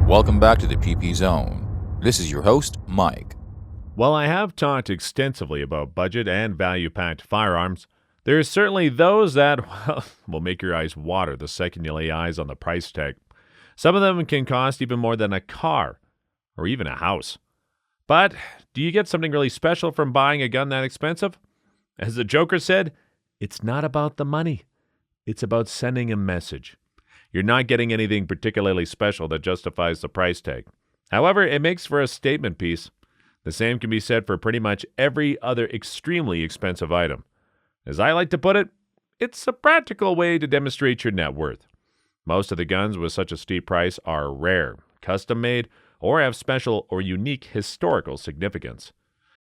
Welcome back to the PP Zone. This is your host, Mike. While I have talked extensively about budget and value-packed firearms, there are certainly those that, will make your eyes water the second you lay eyes on the price tag. Some of them can cost even more than a car, or even a house. But do you get something really special from buying a gun that expensive? As the Joker said, it's not about the money. It's about sending a message. You're not getting anything particularly special that justifies the price tag. However, it makes for a statement piece. The same can be said for pretty much every other extremely expensive item. As I like to put it, it's a practical way to demonstrate your net worth. Most of the guns with such a steep price are rare, custom-made, or have special or unique historical significance.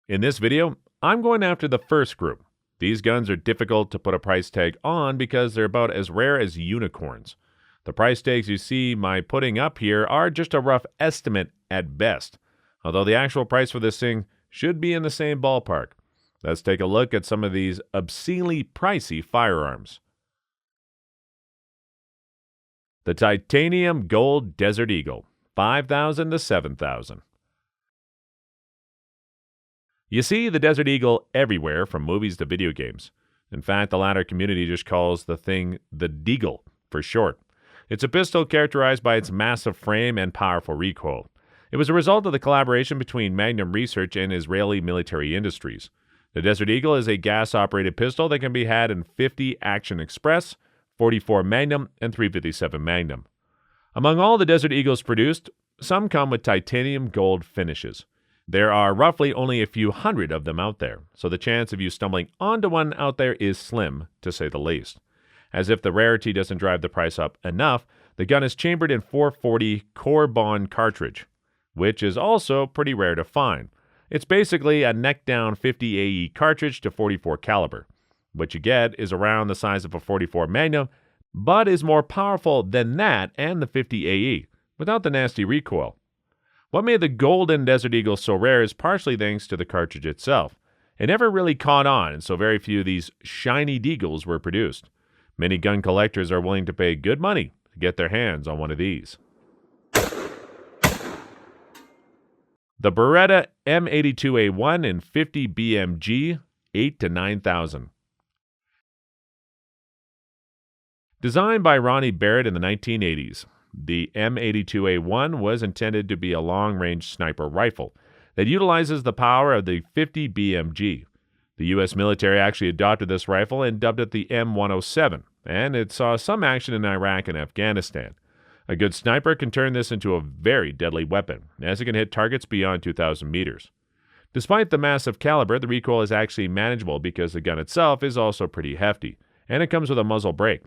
In this video, I'm going after the first group. These guns are difficult to put a price tag on because they're about as rare as unicorns. The price tags you see my putting up here are just a rough estimate at best, although the actual price for this thing should be in the same ballpark. Let's take a look at some of these obscenely pricey firearms. The Titanium Gold Desert Eagle, $5,000 to $7,000. You see the Desert Eagle everywhere, from movies to video games. In fact, the latter community just calls the thing the Deagle for short. It's a pistol characterized by its massive frame and powerful recoil. It was a result of the collaboration between Magnum Research and Israeli military industries. The Desert Eagle is a gas-operated pistol that can be had in .50 Action Express, .44 Magnum, and .357 Magnum. Among all the Desert Eagles produced, some come with titanium gold finishes. There are roughly only a few hundred of them out there, so the chance of you stumbling onto one out there is slim, to say the least. As if the rarity doesn't drive the price up enough, the gun is chambered in .440 Core Bond cartridge, which is also pretty rare to find. It's basically a neck-down 50 AE cartridge to .44 caliber. What you get is around the size of a .44 Magnum, but is more powerful than that and the 50 AE, without the nasty recoil. What made the Golden Desert Eagle so rare is partially thanks to the cartridge itself. It never really caught on, and so very few of these shiny Deagles were produced. Many gun collectors are willing to pay good money to get their hands on one of these. The Beretta M82A1 in 50 BMG, $8,000 to $9,000. Designed by Ronnie Barrett in the 1980s, the M82A1 was intended to be a long-range sniper rifle that utilizes the power of the 50 BMG. The U.S. military actually adopted this rifle and dubbed it the M107, and it saw some action in Iraq and Afghanistan. A good sniper can turn this into a very deadly weapon, as it can hit targets beyond 2,000 meters. Despite the massive caliber, the recoil is actually manageable because the gun itself is also pretty hefty, and it comes with a muzzle brake.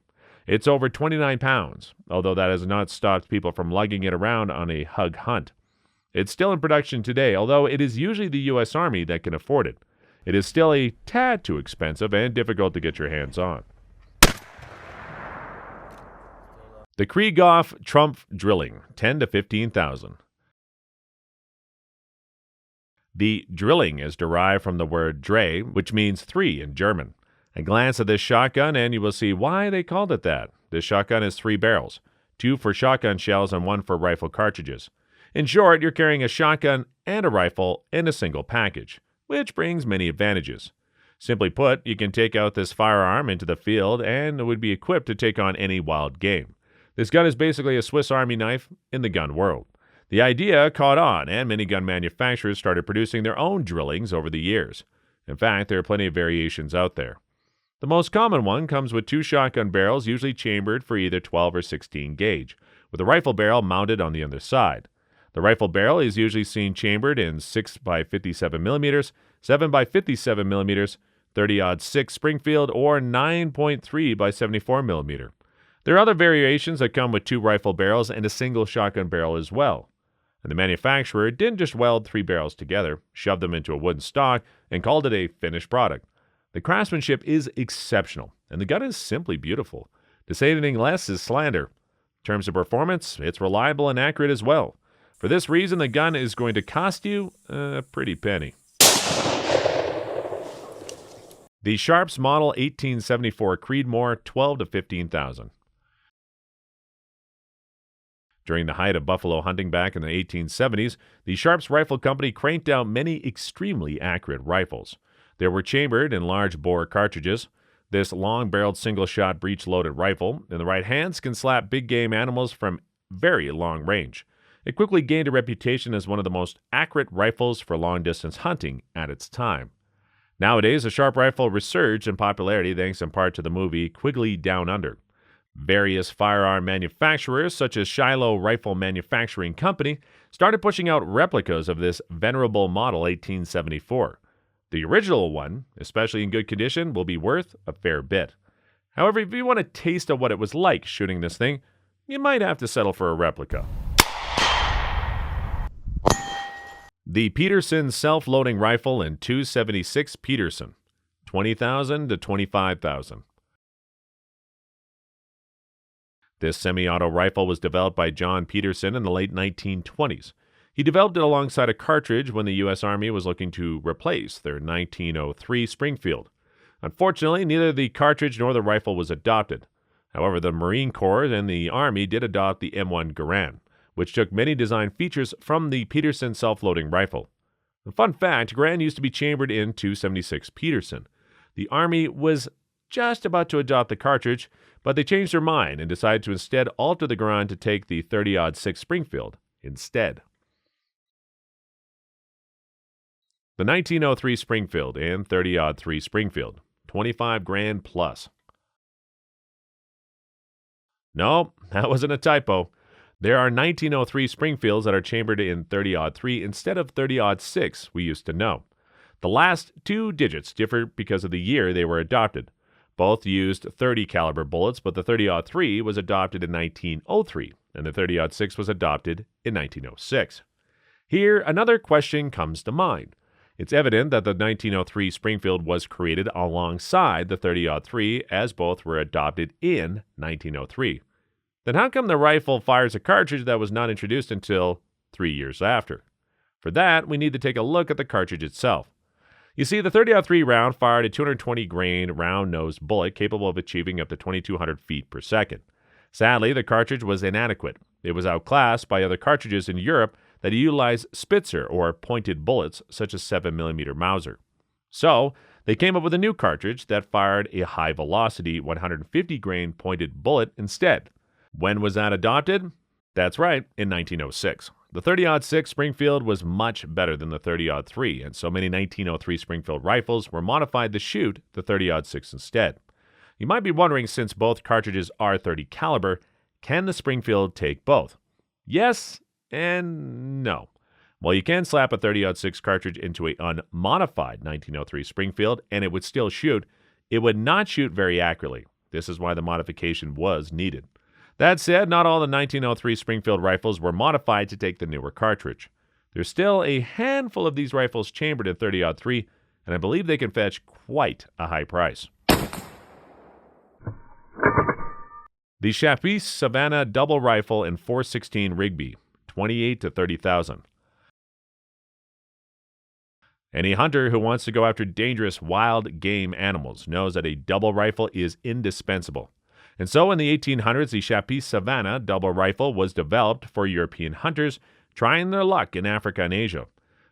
It's over 29 pounds, although that has not stopped people from lugging it around on a hug hunt. It's still in production today, although it is usually the U.S. Army that can afford it. It is still a tad too expensive and difficult to get your hands on. The Kriegoff Trump Drilling, $10,000 to $15,000. The drilling is derived from the word Dre, which means three in German. A glance at this shotgun and you will see why they called it that. This shotgun has 3 barrels, 2 for shotgun shells and 1 for rifle cartridges. In short, you're carrying a shotgun and a rifle in a single package, which brings many advantages. Simply put, you can take out this firearm into the field and it would be equipped to take on any wild game. This gun is basically a Swiss Army knife in the gun world. The idea caught on, and many gun manufacturers started producing their own drillings over the years. In fact, there are plenty of variations out there. The most common one comes with 2 shotgun barrels, usually chambered for either 12 or 16 gauge, with a rifle barrel mounted on the other side. The rifle barrel is usually seen chambered in 6x57mm, 7x57mm, 30-06 Springfield, or 9.3x74mm. There are other variations that come with 2 rifle barrels and a single shotgun barrel as well. And the manufacturer didn't just weld 3 barrels together, shove them into a wooden stock, and called it a finished product. The craftsmanship is exceptional, and the gun is simply beautiful. To say anything less is slander. In terms of performance, it's reliable and accurate as well. For this reason, the gun is going to cost you a pretty penny. The Sharps Model 1874 Creedmoor, $12,000 to $15,000. During the height of buffalo hunting back in the 1870s, the Sharps Rifle Company cranked out many extremely accurate rifles. They were chambered in large-bore cartridges. This long-barreled single-shot breech-loaded rifle in the right hands can slap big-game animals from very long range. It quickly gained a reputation as one of the most accurate rifles for long-distance hunting at its time. Nowadays, the Sharp rifle resurged in popularity thanks in part to the movie Quigley Down Under. Various firearm manufacturers, such as Shiloh Rifle Manufacturing Company, started pushing out replicas of this venerable model 1874. The original one, especially in good condition, will be worth a fair bit. However, if you want a taste of what it was like shooting this thing, you might have to settle for a replica. The Peterson self-loading rifle in .276 Peterson, $20,000 to $25,000. This semi-auto rifle was developed by John Peterson in the late 1920s. He developed it alongside a cartridge when the U.S. Army was looking to replace their 1903 Springfield. Unfortunately, neither the cartridge nor the rifle was adopted. However, the Marine Corps and the Army did adopt the M1 Garand, which took many design features from the Peterson self-loading rifle. A fun fact, Garand used to be chambered in .276 Peterson. The Army was just about to adopt the cartridge, but they changed their mind and decided to instead alter the Garand to take the .30-06 Springfield instead. The 1903 Springfield and .30-03 Springfield, $25,000 plus. No, that wasn't a typo. There are 1903 Springfields that are chambered in .30-03 instead of .30-06 we used to know. The last two digits differ because of the year they were adopted. Both used .30 caliber bullets, but the .30-03 was adopted in 1903, and the .30-06 was adopted in 1906. Here, another question comes to mind. It's evident that the 1903 Springfield was created alongside the .30-03, as both were adopted in 1903. Then how come the rifle fires a cartridge that was not introduced until 3 years after? For that, we need to take a look at the cartridge itself. You see, the .30-03 round fired a 220-grain round-nosed bullet capable of achieving up to 2,200 feet per second. Sadly, the cartridge was inadequate. It was outclassed by other cartridges in Europe that utilized Spitzer or pointed bullets such as 7mm Mauser. So, they came up with a new cartridge that fired a high-velocity 150-grain pointed bullet instead. When was that adopted? That's right, in 1906. The .30-06 Springfield was much better than the .30-03, and so many 1903 Springfield rifles were modified to shoot the .30-06 instead. You might be wondering, since both cartridges are .30 caliber, can the Springfield take both? Yes and no. While you can slap a .30-06 cartridge into an unmodified 1903 Springfield and it would still shoot, it would not shoot very accurately. This is why the modification was needed. That said, not all the 1903 Springfield rifles were modified to take the newer cartridge. There's still a handful of these rifles chambered in .30-03, and I believe they can fetch quite a high price. The Chapuis Savannah double rifle in .416 Rigby, $28,000 to $30,000. Any hunter who wants to go after dangerous wild game animals knows that a double rifle is indispensable. And so in the 1800s, the Chapuis Savannah double rifle was developed for European hunters trying their luck in Africa and Asia.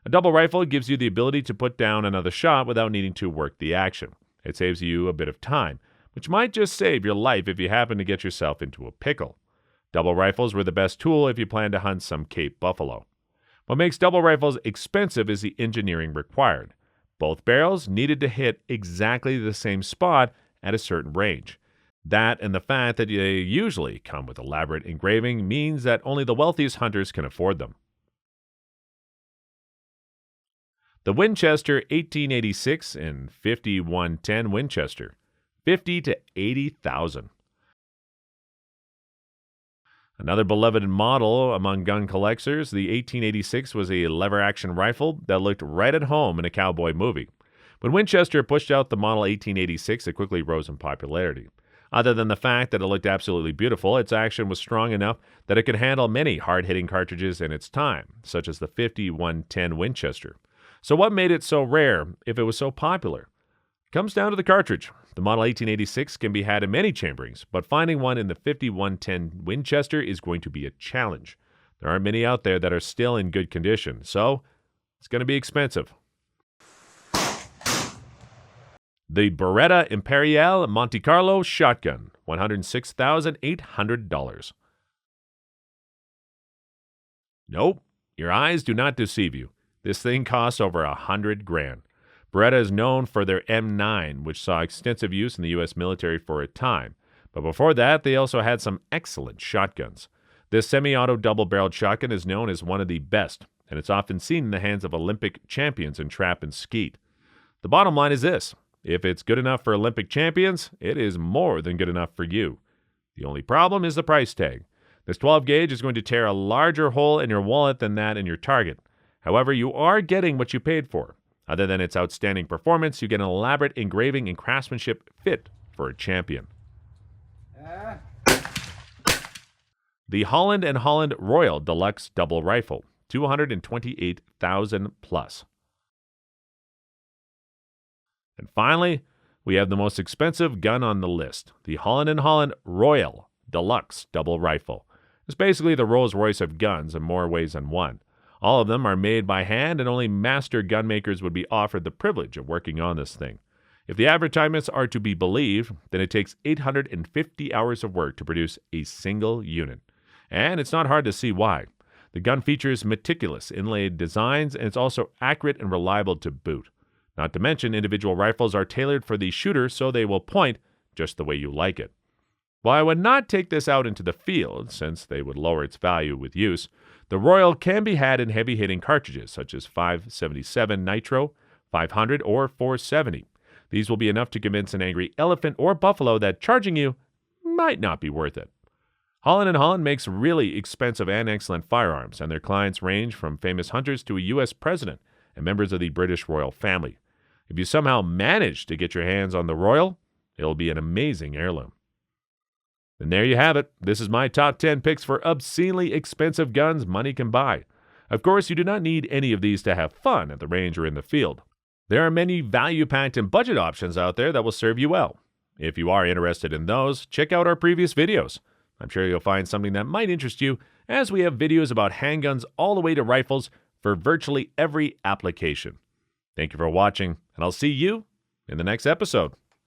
A double rifle gives you the ability to put down another shot without needing to work the action. It saves you a bit of time, which might just save your life if you happen to get yourself into a pickle. Double rifles were the best tool if you plan to hunt some Cape buffalo. What makes double rifles expensive is the engineering required. Both barrels needed to hit exactly the same spot at a certain range. That and the fact that they usually come with elaborate engraving means that only the wealthiest hunters can afford them. The Winchester 1886 and 5110 Winchester, $50,000 to $80,000. Another beloved model among gun collectors, the 1886 was a lever-action rifle that looked right at home in a cowboy movie. When Winchester pushed out the model 1886, it quickly rose in popularity. Other than the fact that it looked absolutely beautiful, its action was strong enough that it could handle many hard-hitting cartridges in its time, such as the 5110 Winchester. So what made it so rare if it was so popular? It comes down to the cartridge. The Model 1886 can be had in many chamberings, but finding one in the 5110 Winchester is going to be a challenge. There aren't many out there that are still in good condition, so it's going to be expensive. The Beretta Imperial Monte Carlo shotgun, $106,800. Nope, your eyes do not deceive you. This thing costs over $100,000. Beretta is known for their M9, which saw extensive use in the U.S. military for a time. But before that, they also had some excellent shotguns. This semi-auto double-barreled shotgun is known as one of the best, and it's often seen in the hands of Olympic champions in trap and skeet. The bottom line is this: if it's good enough for Olympic champions, it is more than good enough for you. The only problem is the price tag. This 12 gauge is going to tear a larger hole in your wallet than that in your target. However, you are getting what you paid for. Other than its outstanding performance, you get an elaborate engraving and craftsmanship fit for a champion. The Holland & Holland Royal Deluxe Double Rifle, $228,000 plus. And finally, we have the most expensive gun on the list, the Holland & Holland Royal Deluxe Double Rifle. It's basically the Rolls-Royce of guns in more ways than one. All of them are made by hand, and only master gun makers would be offered the privilege of working on this thing. If the advertisements are to be believed, then it takes 850 hours of work to produce a single unit. And it's not hard to see why. The gun features meticulous inlaid designs, and it's also accurate and reliable to boot. Not to mention, individual rifles are tailored for the shooter, so they will point just the way you like it. While I would not take this out into the field, since they would lower its value with use, the Royal can be had in heavy-hitting cartridges such as 577 Nitro, 500, or 470. These will be enough to convince an angry elephant or buffalo that charging you might not be worth it. Holland & Holland makes really expensive and excellent firearms, and their clients range from famous hunters to a U.S. president and members of the British royal family. If you somehow manage to get your hands on the Royal, it'll be an amazing heirloom. And there you have it. This is my top 10 picks for obscenely expensive guns money can buy. Of course, you do not need any of these to have fun at the range or in the field. There are many value-packed and budget options out there that will serve you well. If you are interested in those, check out our previous videos. I'm sure you'll find something that might interest you, as we have videos about handguns all the way to rifles for virtually every application. Thank you for watching, and I'll see you in the next episode.